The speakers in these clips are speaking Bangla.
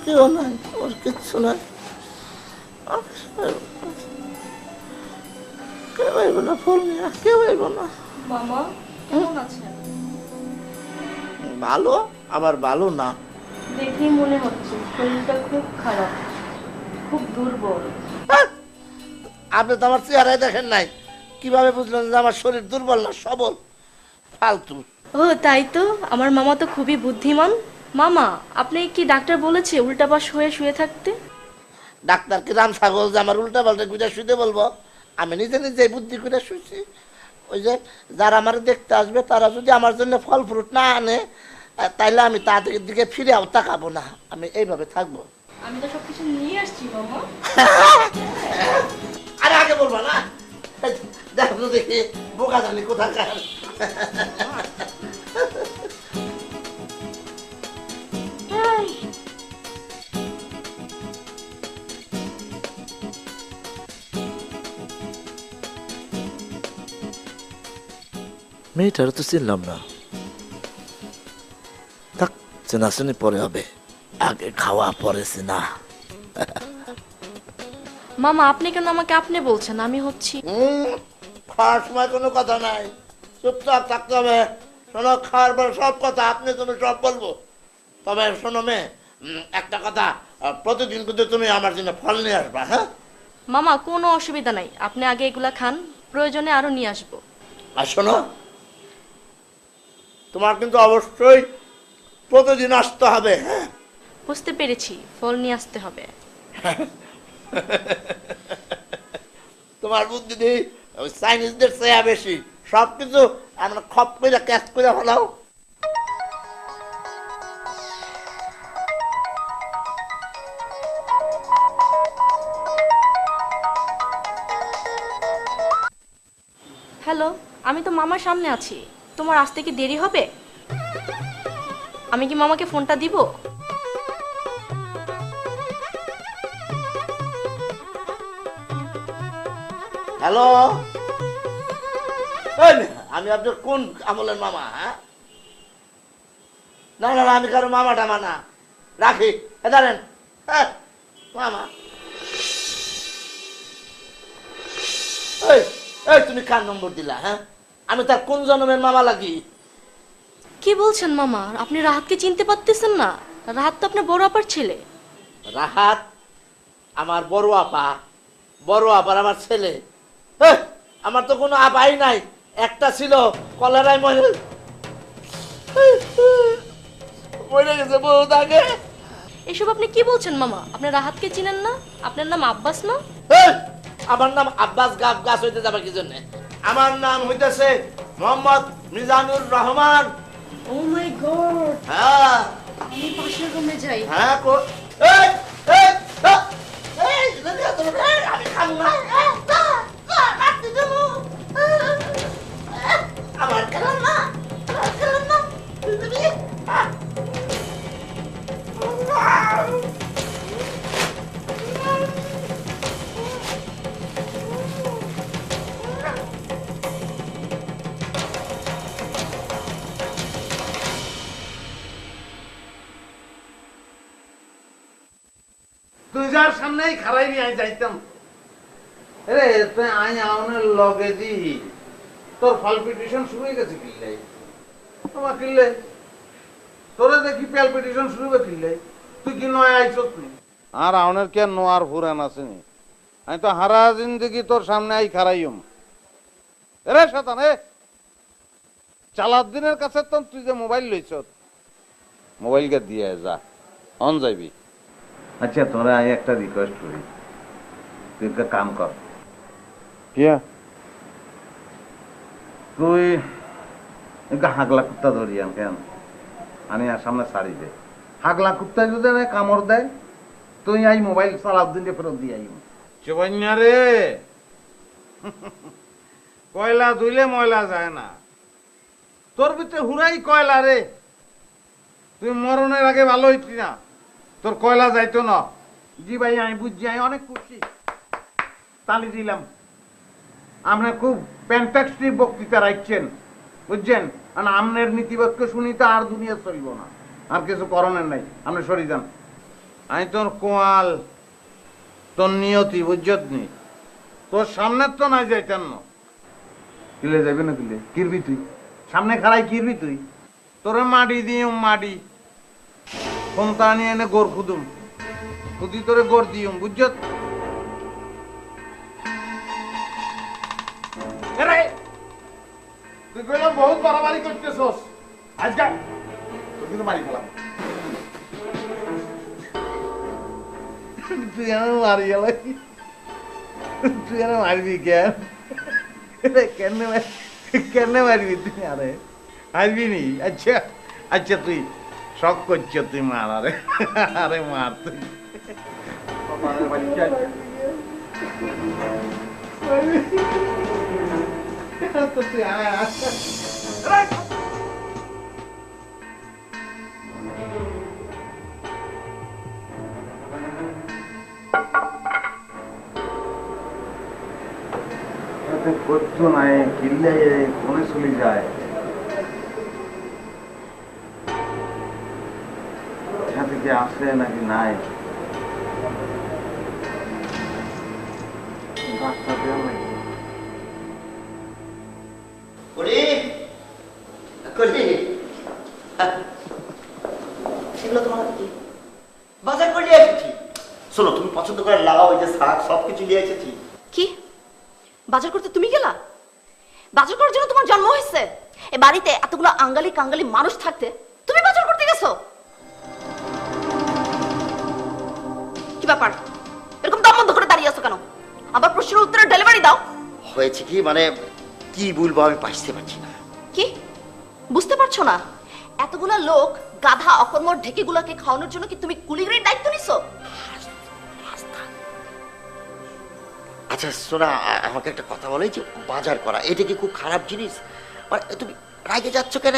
কেউ নাই, আমার কিচ্ছু নাই। কেউ আইব না, ফল নিয়ে কেউ আইব না। মামা কেমন আছেন? ভালো আবার ভালো না। দেখেই মনে হচ্ছে শরীরটা খুব খারাপ, খুব দুর্বল। হ্যাঁ, আপনি তো আমার চেহারায় দেখেন নাই, কিভাবে বুঝলেন যে আমার শরীর দুর্বল না সবল? ফালতু। ও তাই তো, আমার মামা তো খুবই বুদ্ধিমান। মামা, আপনি কি ডাক্তার বলেছে উল্টাপাশ হয়ে শুয়ে থাকতে? ডাক্তার কি রাম ছাগল যে আমার উল্টা পাল্টা গুজা শুতে বলবো? আমি নিজে নিজে বুদ্ধি করে শুয়েছি। ওই যে যারা আমার দেখতে আসবে তারা যদি আমার জন্য ফল ফ্রুট না আনে, তাইলে আমি তাদের দিকে ফিরেও তাকাবো না, আমি এইভাবে থাকবো। আমি তো সবকিছু নিয়ে আসছি মামা। আরে আগে বলবো না, দেখো দেখি বোকা জানি কোথাকার। মেয়েটার তো চিনলাম না, থাক চেনাচুনি পরে হবে, আগে খাওয়া পরে চেনা। মামা, আপনি কেন আমাকে আপনি বলছেন? আমি হচ্ছি। খাওয়ার সময় কোনো কথা নাই, চুপচাপ থাকতে হবে। শোনো, খাওয়ার পর সব কথা আপনি তুমি সব বলবো। তবে শোনো মেয়ে, একটা কথা, প্রতিদিন কিন্তু তুমি আমার জন্য ফল নিয়ে আসবা, হ্যাঁ? মামা, কোনো অসুবিধা নাই, আপনি আগে এগুলা খান, প্রয়োজনে আরো নিয়ে আসবো। আর শোনো, তোমার কিন্তু অবশ্যই প্রতিদিন আসতে হবে, হ্যাঁ? বুঝতে পেরেছি, ফল নিয়ে আসতে হবে। তোমার বুদ্ধি দিই ওই চাইনিজদের চেয়া বেশি, সব কিছু আমরা খপ করে ক্যাচ করে ফেলাও। হ্যালো, আমি তো মামার সামনে আছি, তোমার আসতে কি দেরি হবে? আমি কি মামাকে ফোনটা দিব? হ্যালো, আমি আপনার কোন আমলের মামা? হ্যাঁ, না না না, আমি কারো মামা টামা না, রাখি। দাঁড়েন, হ্যাঁ মামা। এই এই তুমি কার নম্বর দিলা? হ্যাঁ, আমি তার কোন জন্মের মামা লাগি? কি বলছেন মামা? আপনি রাহাতকে চিনতে পারতেছেন না? রাহাত তো আপনার বড় আপার ছেলে। রাহাত আমার বড় আপা, বড় আপার আমার ছেলে? আমার তো কোনো আপাই নাই, একটা ছিল কলেরায় মরে মরে গেছে বহুত আগে। এসব আপনি কি বলছেন মামা? আপনি রাহাতকে চিনেন না? আপনার নাম আব্বাস না? আমার নাম আব্বাস গাব গাছ হইতে যাবে কি জন্য? আমার নাম হইতেছে মোহাম্মদ মিজানুর রহমান। ও মাই গড, হ্যাঁ আমি পাশের রুমে যাই। হ্যাঁ এই এই এই আমি খাবো না, আমার খেলাম না, আমার খেলাম না। তুই যার সামনেই খারাই নিয়ে যাইতাম রে, তুই আই আউনের লগে দি তোর পালপিটেশন শুরু হয়ে গেছে কিল্লাই তোমার কিল্লে তোরে দেখি পালপিটেশন শুরু হয়ে কিল্লাই তুই কি নয় আইছত নি? আর আউনের কে নোয়ার ফুরান আসেনি, আমি তো হারা জিন্দগি তোর সামনে আই খারাইম রে শতান। এ চালার দিনের কাছে তো তুই যে মোবাইল লইছ, মোবাইলকে দিয়ে যা অন যাইবি। আচ্ছা, তোরা আমি একটা রিকোয়েস্ট করি, তুই একটা কাম কর। কিয়া? তুই একটা হাগলা কুত্তা ধরি আন, কেন আমি আর সামনে সারি দে। হাগলা কুত্তা যদি আমি কামড় দেয়, তুই আই মোবাইল সালাউদ্দিনকে ফেরত দিয়ে আইম। চবন্যা রে, কয়লা ধুইলে ময়লা যায় না, তোর ভিতরে হুরাই কয়লা রে। তুই মরণের আগে ভালো হইতি না, তোর কয়লা যাইতো না। জি ভাই, আমি বুঝছি, আমি অনেক খুশি, তালি দিলাম। আপনি খুব ফ্যান্টাস্টিক বক্তৃতা রাখছেন, বুঝছেন? আর আপনার নীতিবাক্য শুনি তো আর দুনিয়া চলব না, আর কিছু করণের নাই, আপনি সরি যান। আমি তোর কোয়াল, তোর নিয়তি বুঝছত নি, তোর সামনে তো নাই যাইতেন না। কিলে যাবি না কিলে কিরবি তুই, সামনে খাড়াই কিরবি তুই, তোরে মাটি দিম মাটি, কোনটা নিয়ে এনে গোর খুদুম, খুদি তোরে গোর দিম বুঝছত। তুই কইলাম বহুত বাড়াবাড়ি করতেছস, আজকে তুই কিন্তু মারি ফেলাম। তুই আমার মারি গেল, তুই আর মারবি কেন? কেন মারবি তুই? আরে মারবি নি? আচ্ছা আচ্ছা, তুই শখ করছ, তুই মার। আরে আরে মার তুই। তুই করছো নাই কিনলে ফোনে চলে যায়, সাথে আসে নাকি নাই। বাজার করে নিয়ে এসেছি। শোনো, তুমি পছন্দ করে লাগাও, ওই যে শাক সবকিছু নিয়ে এসেছি। কি বাজার করতে তুমি গেলা? বাজার করার জন্য তোমার জন্ম হয়েছে? এ বাড়িতে এতগুলো আঙ্গালি কাঙ্গালি মানুষ থাকতে তুমি বাজার করতে গেছো? কি ব্যাপার, এরকম দম বন্ধ করে দাঁড়িয়ে আছো কেন? আবার প্রশ্নের উত্তরের ডেলিভারি দাও। হয়েছে কি, মানে কি বলবো আমি বুঝতে পারছি না। কি বুঝতে পারছো না? এতগুলা লোক গাধা অকর্মর ঢেকেগুলাকে খাওয়ানোর জন্য কি তুমি কুলিগিরির দায়িত্ব নিছো? আচ্ছা শোনা, আমাকে একটা কথা বলে, যে বাজার করা এটা কি খুব খারাপ জিনিস? মানে তুমি রাগে যাচ্ছ কেন?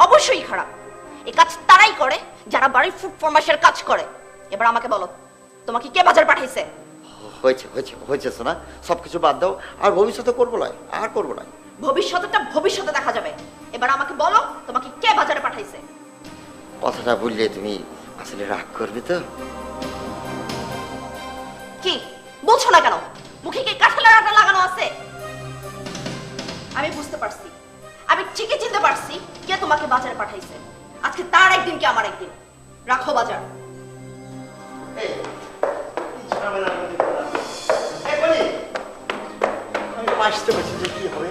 অবশ্যই খারাপ। এই কাজ তারাই করে যারা বাড়ির ফুড ফরমাশের কাজ করে। এবার আমাকে বলো, তোমাকে কে বাজার পাঠাইছে? হয়েছে হয়েছে হয়েছে শোনা, সবকিছু বাদ দাও, আর ভবিষ্যতে করবো না, আর করবো না। ভবিষ্যৎটা ভবিষ্যতে দেখা যাবে। এবার আমাকে বলো, তোমাকে কে বাজারে পাঠাইছে? কথাটা বললে তুমি আসলে রাগ করবে তো? কি বলছো না কেন? মুখে কি কাঁঠালের আটা লাগানো আছে? আমি বুঝতে পারছি, আমি ঠিকই চিনতে পারছি কে তোমাকে বাজারে পাঠাইছে। আজকে তার একদিন কি আমার একদিন। রাখো বাজার। আমি আসতে পারছি যে কি হবে।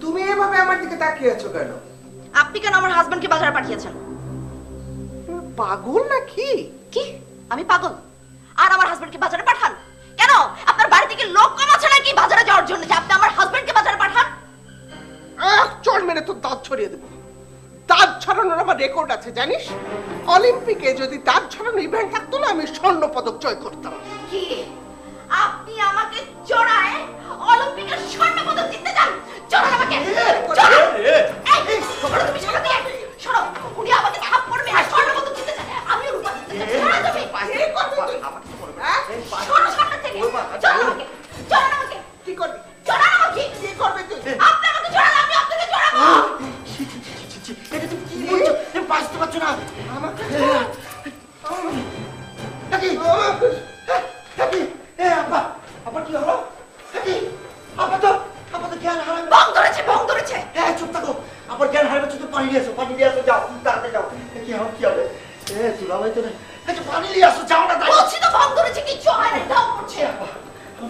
তুমি এভাবে আমার দিকে তাকিয়ে আছো কেন? আপনি কেন আমার হাজবেন্ডকে বাজারে পাঠিয়েছেন? পাগল নাকি? কি আমি পাগল? আর আমার হাজবেন্ডকে বাজারে পাঠান কেন? আপনার বাড়ি থেকে লোক কম আছে নাকি বাজারে যাওয়ার জন্য যে আপনি আমার হাজবেন্ডকে বাজারে পাঠান? চল মেরে তো দাঁত ছড়িয়ে দেবো। দাঁত ছড়ানোর আমার রেকর্ড আছে জানিস? অলিম্পিকে যদি দাঁত ছড়ানো ইভেন্ট থাকতো না, আমি স্বর্ণ পদক জয় করতাম। কি আপনি আমাকে জড়ায় অলিম্পিকের স্বর্ণ পদক জিততে চান? জড়ান আমাকে, জড়ান। এই তোমরা তুমি শোনো দিয়ে শোনো, উনি আমাকে থাপ করবে আর স্বর্ণ পদক জিততে চান। আমি রূপা জিততে চাই। জড়ান তুমি। কি করবি তুই? শোনো সামনে থেকে জড়ান আমাকে, জড়ান আমাকে। কি করবি? জড়ান আমাকে। কি করবি তুই? আপনি আমাকে জড়ান, আমি আপনাকে জড়াবো। এটা তুমি কি বলছো? আমি বাঁচতে পারছো না। আমাকে আবার কি হলো? আবার তো জ্ঞান হারাবে। বং ধরেছে, বং ধরেছে। হ্যাঁ চুপ থাকো, আবার জ্ঞান হারাবে। তুমি পানি নিয়ে আসো, পানি নিয়ে আসো, যাও তাড়াতাড়ি যাও। কি হবে কি হবে? তুলা ভাই তো নেই, পানি নিয়ে আসো, যাও না। বলছি তো বং ধরেছে, কিচ্ছু হয় না, ঢাক পড়ছে।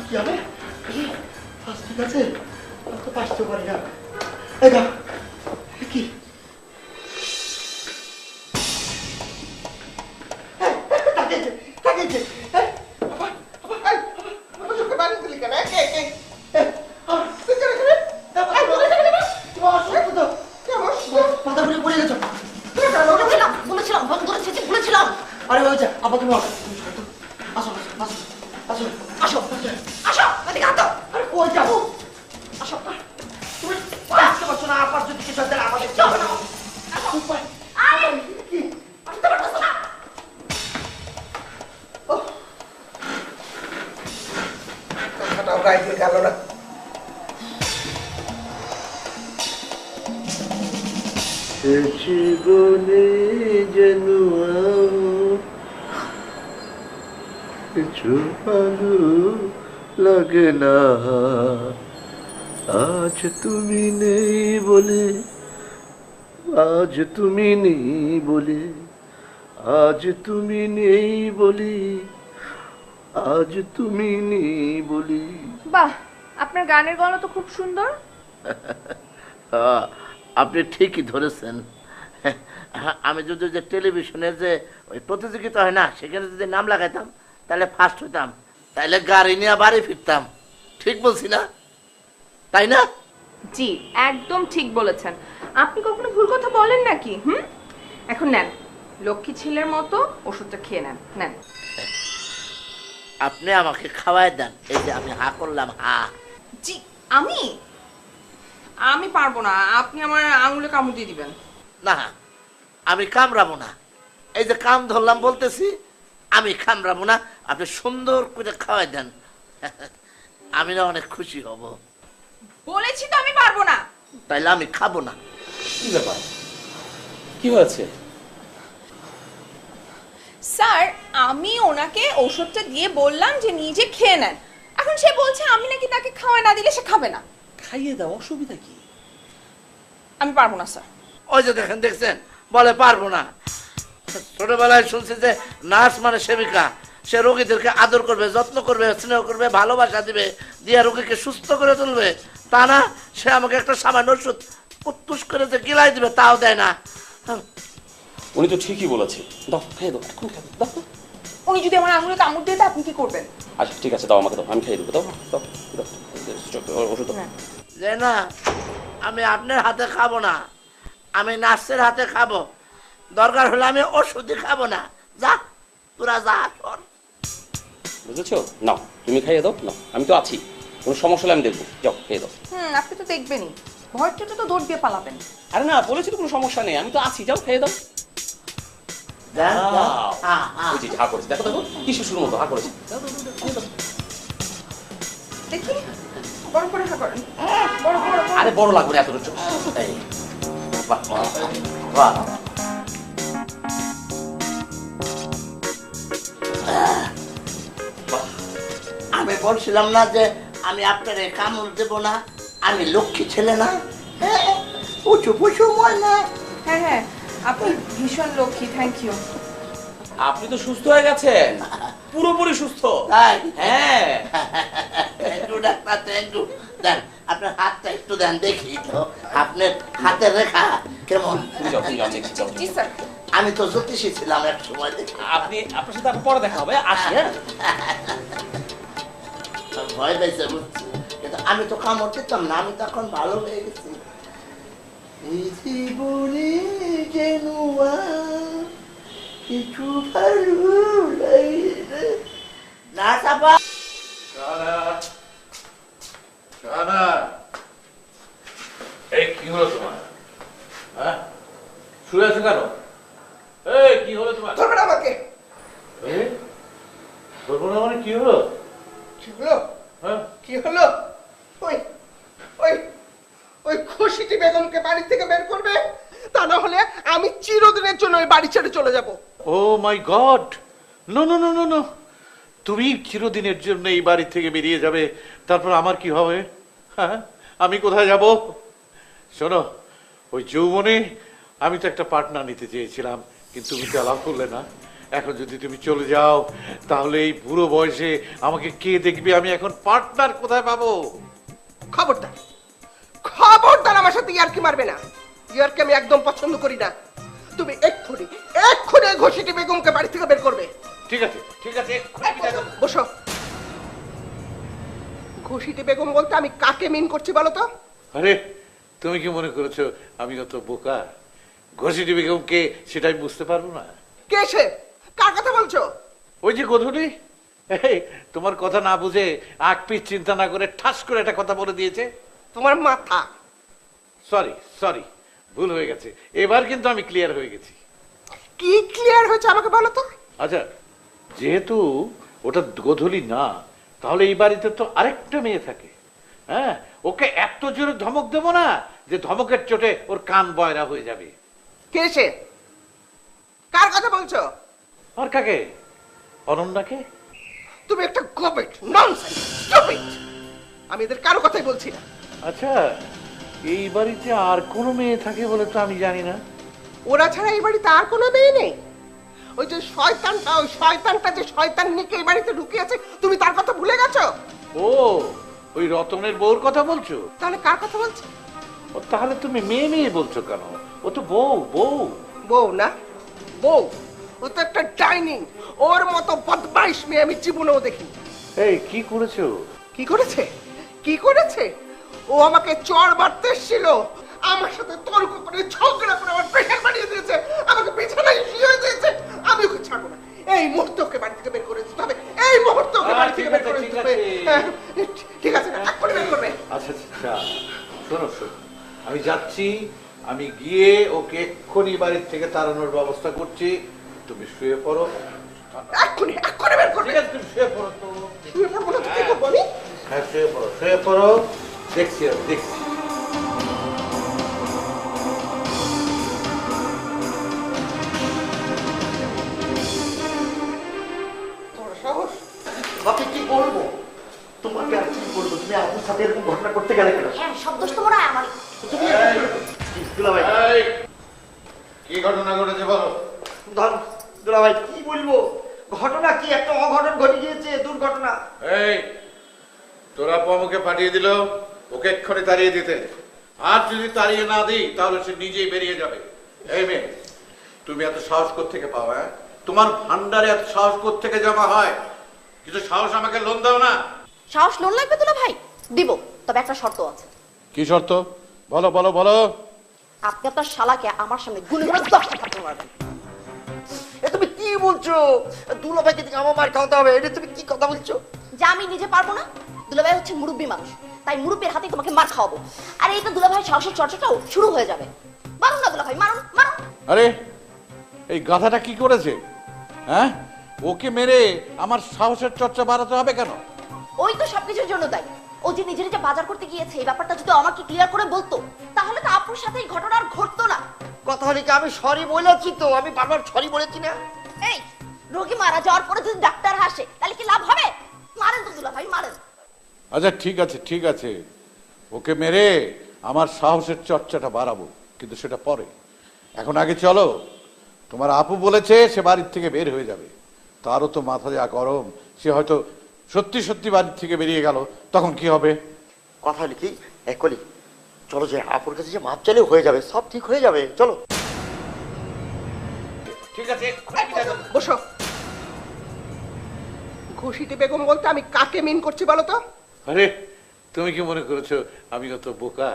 কি হবে? ঠিক আছে, আমি তো বাঁচতে পারি না। এই গা কি তাকিয়েছে তাকিয়েছে। চোখে বাড়ি দিলি কেন? মাথা ঘুরে পড়ে গেছো। বলেছিলাম বলেছিলাম বং ধরেছে, বলেছিলাম। আরে বাবা, আবার তুমি আসো, আসো আসো আসো আসো আসো, এদিকে হাঁটো। আরে কই যাবো? আসো তুমি বাঁচতে পারছো না, আবার যদি কিছু একটা আমাদের চলো না। আসো আরে কি আসতে পারছো না। বাইরে গেল না। জীবনে যেন কিছু ভালো লাগে না, আজ তুমি নেই বলে, আজ তুমি নেই বলে, আজ তুমি নেই বলি, আজ তুমি নেই বলি। বাহ, আপনার গানের গলা তো খুব সুন্দর। আপনি ঠিকই ধরেছেন। আমি যদি যে টেলিভিশনের যে ওই প্রতিযোগিতা হয় না, সেখানে যদি নাম লাগাইতাম তাহলে ফার্স্ট হইতাম, তাহলে গাড়ি নিয়ে বাড়ি ফিরতাম। ঠিক বলছি না? তাই না? জি, একদম ঠিক বলেছেন। আপনি কখনো ভুল কথা বলেন নাকি? এখন নেন, লক্ষ্মী ছেলের মতো ওষুধটা খেয়ে নেন। নেন। আপনি আমাকে খাওয়াই দেন। এই যে আমি হা করলাম, হা। জি, আমি পারবো না, আপনি আমার আঙুলে কামড় দিয়ে দিবেন। না, আমি কামড়াবো না। এই যে কাম ধরলাম বলতেছি, আমি কামড়াবো না। আপনি সুন্দর করে খাওয়াই দেন, আমি না অনেক খুশি হব। বলেছি তো আমি পারবো না। তাইলে আমি খাবো না। কি ব্যাপার, কি হয়েছে? স্যার, আমি ওনাকে ওষুধটা দিয়ে বললাম যে নিজে খেয়ে নেন। এখন সে বলছে আমি নাকি তাকে খাওয়া না দিলে সে খাবে না। খাইয়ে দাও, অসুবিধা কি? আমি পারবো না স্যার। ওই যে দেখেন, দেখছেন, বলে পারবো না। ছোটবেলায় শুনছি যে নার্স মানে সেবিকা, সে রোগীদেরকে আদর করবে, যত্ন করবে, স্নেহ করবে, ভালোবাসা দিবে, দিয়ে রোগীকে সুস্থ করে তুলবে। তা না, সে আমাকে একটা সামান্য ওষুধ কুত্তুস করে যে গিলাই দিবে, তাও দেয় না। উনি তো ঠিকই বলেছে, দাও খাইয়ে দাও, এখন খাইয়ে দাও, দাও। উনি যদি আমার আঙুলে কামড় দিয়ে দেয় আপনি কি করবেন? আচ্ছা ঠিক আছে, দাও আমাকে দাও, আমি খাইয়ে দেবো, দাও দাও দাও, ওষুধ দাও। যে না, আমি আপনার হাতে খাবো না, আমি নার্সের হাতে খাবো। দরকার হলে আমি ওষুধই খাবো না। যা, তোরা যা। বুঝেছো? নাও তুমি খাইয়ে দাও, নাও, আমি তো আছি, কোনো সমস্যা হলে আমি দেখবো, যাও খেয়ে দাও। আপনি তো দেখবেনই, ভয়ের চোটে তো দৌড় দিয়ে পালাবেন। আরে না, বলেছি তো কোনো সমস্যা নেই, আমি তো আছি, যাও খেয়ে দাও। দেন, দেন। ওই যে হা করেছে, দেখো দেখো কি শিশুর মতো হা করেছে। দেখি, বড় করে হা করেন। বড় বড় বড়। আরে বড় লাগবে না এত রুচি। এই, বাহ, বাহ, বাহ। আমি বলছিলাম না যে আমি আপনার কামড় দেব না, আমি লক্ষ্মী ছেলে না? উঁচু পুচু ময়না। হ্যাঁ হ্যাঁ, আপনি ভীষণ লক্ষ্মী, থ্যাংক ইউ। আপনি তো সুস্থ হয়ে গেছেন, পুরোপুরি সুস্থ। তাই? হ্যাঁ। একটু ডাক্তার, একটু দেন, আপনার হাতটা একটু দেন, দেখি তো আপনার হাতের রেখা কেমন। তুমি যাও, তুমি যাও, দেখছি, যাও। জি স্যার। আমি তো জ্যোতিষী ছিলাম এক সময়, দেখি। আপনার সাথে পরে দেখা হবে, আসি। হ্যাঁ, ভয় পেয়েছে বুঝছি, কিন্তু আমি তো কামড় দিতাম না, আমি তখন ভালো হয়ে গেছি। এই জীবনে যেন আর কিছু ভালো লাগে না। চাপা এই কি হলো তোমার? হ্যাঁ, শুয়ে আছো কেন? এই কি হলো তোমার? ধরবেন আমাকে। বলবো না মানে কি হলো? কি হলো? হ্যাঁ, কি হলো? ওই ওই ওই খুশিটি বেগমকে বাড়ি থেকে বের করবে, তা না হলে আমি চিরদিনের জন্য ওই বাড়ি ছেড়ে চলে যাব। Oh my God, no no no no no, তুমি চিরদিনের জন্য এই বাড়ি থেকে বেরিয়ে যাবে, তারপর আমার কি হবে? হ্যাঁ, আমি কোথায় যাব? শোনো, ওই যৌবনে আমি তো একটা পার্টনার নিতে চেয়েছিলাম, কিন্তু তুমি তো অ্যালাউ করলে না। এখন যদি তুমি চলে যাও, তাহলে এই বুড়ো বয়সে আমাকে কে দেখবে? আমি এখন পার্টনার কোথায় পাবো? খবরদার, খবরদার আমার সাথে ইয়ারকি মারবে না। ইয়ারকি আমি একদম পছন্দ করি না। তুমি এক্ষুনি এক্ষুনি ওই ঘষিটি বেগমকে বাড়ি থেকে বের করবে। ঠিক আছে ঠিক আছে, এক্ষুনি বিদায় করো। বসো। ঘষিটি বেগম বলতে আমি কাকে মিন করছি বলো তো? আরে তুমি কি মনে করেছো আমি অত বোকা? ঘষিটি বেগমকে সেটা আমি বুঝতে পারবো না? কে সে? কার কথা বলছো? ওই যে গধূলি, এই তোমার কথা না বুঝে আগ পিছ চিন্তা না করে ঠাস করে একটা কথা বলে দিয়েছে। তোমার মাথা। সরি সরি, ভুল হয়ে গেছে, এবার কিন্তু আমি ক্লিয়ার হয়ে গেছি। কি ক্লিয়ার হয়েছে আমাকে বলো তো? আচ্ছা, যেহেতু ওটা গধূলি না, তাহলে এই বাড়িতে তো আরেকটা মেয়ে থাকে। হ্যাঁ, ওকে এত জোরে ধমক দেবো না যে ধমকের চোটে ওর কান বয়রা হয়ে যাবে। কে সে? কার কথা বলছো? আর কাকে? অনন্যাকে। তুমি একটা গবেট, ননসেন্স, স্টুপিড। আমি এদের কারো কথাই বলছি না। আচ্ছা, এই বাড়িতে আর কোনো মেয়ে থাকে বলে তো আমি জানি না। ওরা ছাড়া এই বাড়িতে আর কোনো মেয়ে নেই? ওই যে শয়তানটা, ওই শয়তানটা যে শয়তান নিকে এই বাড়িতে ঢুকিয়েছে, তুমি তার কথা ভুলে গেছো? ও, ওই রতনের বউর কথা বলছো? তাহলে কার কথা বলছো? ও, তাহলে তুমি মেয়ে মেয়ে বলছো কেন? ও তো বউ। বউ বউ না? বউ? ও তো একটা ডাইনিং। ওর মতো বদমাইশ মেয়ে আমি জীবনেও দেখিনি। এই কি করেছো? কি করেছে? কি করেছে? ও আমাকে চড় মারতে এসেছিল, আমার সাথে তর্ক করে ঝগড়া করে আমার প্রেশার বাড়িয়ে দিয়েছে, আমাকে বিছানায় শুয়ে দিয়েছে। আমি ওকে ছাড়বো না। এই মুহূর্তে ওকে বাড়ি থেকে বের করে দিতে হবে। এই মুহূর্তে ওকে বাড়ি থেকে বের করে দিতে হবে। ঠিক আছে না? এক্ষুনি বের করবে। আচ্ছা আচ্ছা, শোনো শোনো, আমি যাচ্ছি। আমি গিয়ে ওকে এক্ষুনি বাড়ির থেকে তাড়ানোর ব্যবস্থা করছি। তুমি শুয়ে পড়ো। এক্ষুনি বের করবে। ঠিক আছে, তুমি শুয়ে পড়ো তো। শুয়ে পড়বো না তো কি করবো আমি? হ্যাঁ, শুয়ে পড়ো, শুয়ে পড়ো। দেখছি আমি, দেখছি। তোমার সাহস? বাপি কি বলবো তোমাকে, আর কি বলবো? তুমি আপুর সাথে এরকম ঘটনা করতে গেলে কেন? হ্যাঁ, সব দোষ তো মনে হয় আমারই। দুলাভাই, এই, কি ঘটনা ঘটেছে বলো? দুলাভাই কি বলবো? ঘটনা কি, একটা অঘটন ঘটে গিয়েছে, দুর্ঘটনা। এই, তোরা আমাকে পাঠিয়ে দিল ওকে এক্ষুনি তাড়িয়ে দিতে। আর যদি তাড়িয়ে না দিই তাহলে সে নিজেই বেরিয়ে যাবে। এই মেয়ে, তুমি এত সাহস কোত্থেকে পাও? হ্যাঁ, তোমার ভান্ডারে এত সাহস কোত্থেকে জমা হয়? কিছু সাহস আমাকে লোন দাও না। সাহস লোন লাগবে দুলা ভাই? দিব, তবে একটা শর্ত আছে। কি শর্ত? বলো বলো বলো। আপনি আপনার শালাকে আমার সামনে গুলি করে 10টা থাপ্পড় মারবেন। এ তুমি কি বলছো? দুলাভাইকে থেকে আমার মার খাওয়াতে হবে, এটা তুমি কি কথা বলছো? যা আমি নিজে পারবো না? দুলাভাই হচ্ছে মুরব্বী মানুষ, তাই মুরব্বীর হাতেই তোমাকে মার খাওয়াবো। আর এইটা দুলাভাই সাহসের চর্চাটাও শুরু হয়ে যাবে। মারুন না দুলাভাই, মারুন মারুন। আরে, এই গাধাটা কি করেছে? হ্যাঁ, ওকে মেরে আমার সাহসের চর্চা বাড়াতে হবে কেন? ওই তো সবকিছুর জন্য দায়ী। ও যে নিজে নিজে বাজার করতে গিয়েছে, এই ব্যাপারটা যদি আমাকে ক্লিয়ার করে বলতো, তাহলে তো আপুর সাথে এই ঘটনা আর ঘটতো না। কথা হলে কি, আমি সরি বলেছি তো, আমি বারবার সরি বলেছি না? এই, রোগী মারা যাওয়ার পরে যদি ডাক্তার হাসে তাহলে কি লাভ হবে? মারেন তো দুলাভাই, মারেন। আচ্ছা ঠিক আছে, ঠিক আছে, ওকে মেরে আমার সাহসের চর্চাটা বাড়াবো, কিন্তু সেটা পরে। এখন আগে চলো। তোমার আপু বলেছে সে বাড়ির থেকে বের হয়ে যাবে। তারও তো মাথা যা গরম, সে হয়তো সত্যি সত্যি বাড়ির থেকে বেরিয়ে গেল, তখন কি হবে? কথা হলে কি, একলি চলো, যে আপুর কাছে যে মাপ চাইলেও হয়ে যাবে, সব ঠিক হয়ে যাবে, চলো। ঠিক আছে, বসো। ঘুষিটি বেগম বলতে আমি কাকে মিন করছি বলো তো? আরে, তুমি কি মনে করেছো আমি অত বোকা?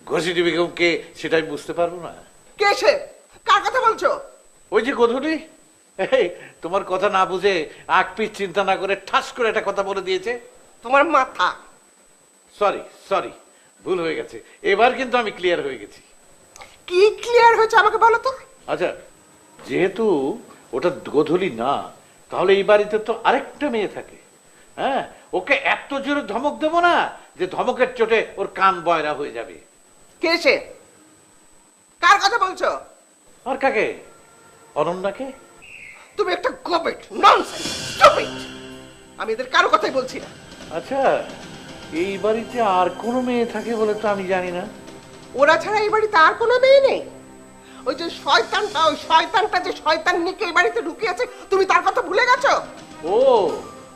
ঘষিটি বেগমকে সেটা আমি বুঝতে পারবো না? কে সে? কার কথা বলছো? ওই যে গধূলি, এই, তোমার কথা না বুঝে আগ পিছ চিন্তা না করে ঠাস করে একটা কথা বলে দিয়েছে। তোমার মাথা। সরি সরি, ভুল হয়ে গেছে। এবার কিন্তু আমি ক্লিয়ার হয়ে গেছি। কি ক্লিয়ার হয়েছে আমাকে বলো তো? আচ্ছা, যেহেতু ওটা গধূলি না, তাহলে এই বাড়িতে তো আরেকটা মেয়ে থাকে। হ্যাঁ, ওকে এত জোরে ধমক দেবো না যে ধমকের চোটে ওর কান বয়রা হয়ে যাবে। কে সে? কার কথা বলছো? আর কাকে? অনন্যাকে। তুমি একটা গবেট, ননসেন্স, স্টুপিড। আমি এদের কারো কথাই বলছি না। আচ্ছা, এই বাড়িতে আর কোনো মেয়ে থাকে বলে তো আমি জানি না। ওরা ছাড়া এই বাড়িতে আর কোনো মেয়ে নেই? ওই যে শয়তানটা, ওই শয়তানটা যে শয়তান নিকে এই বাড়িতে ঢুকিয়েছে, তুমি তার কথা ভুলে গেছো? ও,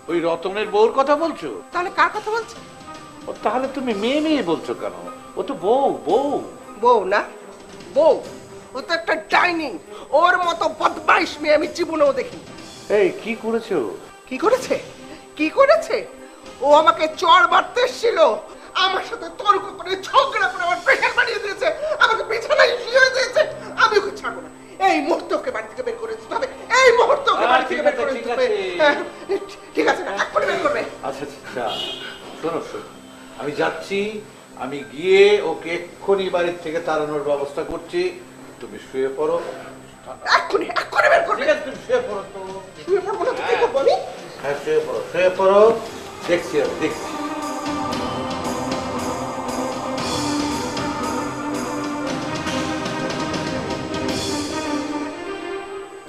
ওই রতনের বউর কথা বলছো? তাহলে কার কথা বলছো? ও, তাহলে তুমি মেয়ে মেয়ে বলছো কেন? ও তো বউ। বউ বউ না? বউ? ও তো একটা ডাইনিং। ওর মতো বদমাইশ মেয়ে আমি জীবনেও দেখিনি। এই, কি করেছো? কি করেছে? কি করেছে? ও আমাকে চড় মারতে এসেছিল, আমার সাথে তর্ক করে ঝগড়া করে আমার প্রেশার বাড়িয়ে দিয়েছে, আমাকে বিছানায় শুয়ে দিয়েছে। আমি ওকে ছাড়বো না। এই মুহূর্তে ওকে বাড়ি থেকে বের করে দিতে হবে। এই মুহূর্তে ওকে বাড়ি থেকে বের করে দিতে হবে। ঠিক আছে না? এক্ষুনি বের করবে। আচ্ছা আচ্ছা, শোনো শোনো, আমি যাচ্ছি। আমি গিয়ে ওকে এক্ষুনি বাড়ির থেকে তাড়ানোর ব্যবস্থা করছি। তুমি শুয়ে পড়ো। এক্ষুনি বের করবে। ঠিক আছে, তুমি শুয়ে পড়ো তো। শুয়ে পড়বো না তো কি করবো আমি? হ্যাঁ, শুয়ে পড়ো, শুয়ে পড়ো। দেখছি আমি দেখছি।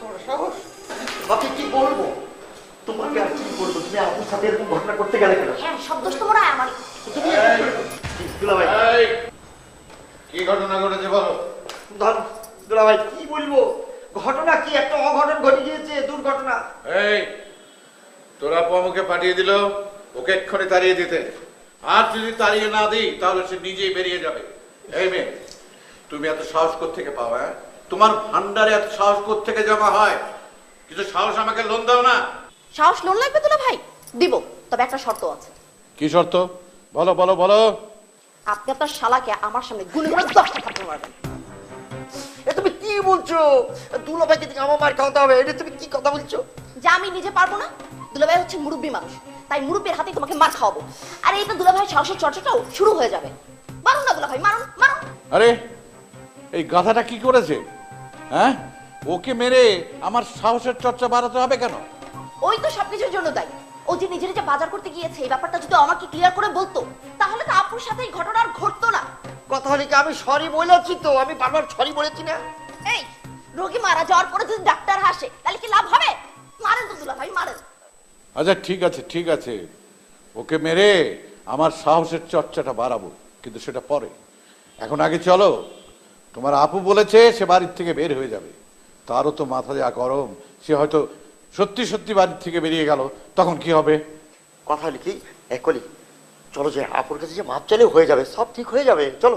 তোর সাহস? বাকি কি বলবো তোমাকে, আর কি বলবো? তুমি আপুর সাথে এরকম ঘটনা করতে গেলে কেন? হ্যাঁ সব দোষ তো মনে হয় আমারই। দুলাভাই, এই, কি ঘটনা ঘটেছে বলো? দুলাভাই কি বলবো, ঘটনা কি একটা অঘটন ঘটে গিয়েছে, দুর্ঘটনা। এই, তোর আপু আমাকে পাঠিয়ে দিল ওকে এক্ষুনি তাড়িয়ে দিতে। আর যদি তাড়িয়ে না দিই তাহলে সে নিজেই বেরিয়ে যাবে। এই মেয়ে, তুমি এত সাহস থেকে পাও? হ্যাঁ, তোমার ভান্ডারে এত সাহস থেকে জমা হয়? কিছু সাহস আমাকে লোন দাও না। সাহস লোন লাগবে দুলা ভাই? দিব, তবে একটা শর্ত আছে। কি শর্ত? বলো বলো বলো। আপনি আপনার শালাকে আমার সামনে গুলি করে 10টা থাপ্পড় মারবেন। এ তুমি কি বলছো? দুলাভাইকে থেকে আমার মার খাওয়াতে হবে, এটা তুমি কি কথা বলছো? যা আমি নিজে পারবো না? দুলাভাই হচ্ছে মুরব্বী মানুষ, তাই মুরব্বীর হাতে তোমাকে মার খাওয়াবো। আর এইটা দুলাভাই সাহসের চর্চাটাও শুরু হয়ে যাবে। মারুন না দুলাভাই, মারুন মারুন। আরে, এই গাধাটা কি করেছে? হ্যাঁ, ওকে মেরে আমার সাহসের চর্চা বাড়াতে হবে কেন? ওই তো সবকিছুর জন্য দায়ী। ও যে নিজে নিজে বাজার করতে গিয়েছে, এই ব্যাপারটা যদি আমাকে ক্লিয়ার করে বলতো, তাহলে তো আপুর সাথে এই ঘটনা আর ঘটতো না। কথা হলে কি আমি সরি বলেছি তো, আমি বারবার সরি বলেছি না? এই, রোগী মারা যাওয়ার পরে যদি ডাক্তার হাসে তাহলে কি লাভ হবে? মারেন তো দুলাভাই, মারেন। আচ্ছা ঠিক আছে ঠিক আছে, ওকে মেরে আমার সাহসের চর্চাটা বাড়াবো, কিন্তু সেটা পরে। এখন আগে চলো, তোমার আপু বলেছে সে বাড়ির থেকে বের হয়ে যাবে। তারও তো মাথা যা গরম, সে হয়তো সত্যি সত্যি বাড়ির থেকে বেরিয়ে গেল, তখন কি হবে? কথা হলে কি একলি, চলো যে আপুর কাছে যে মাপ চাইলে হয়ে যাবে, সব ঠিক হয়ে যাবে, চলো।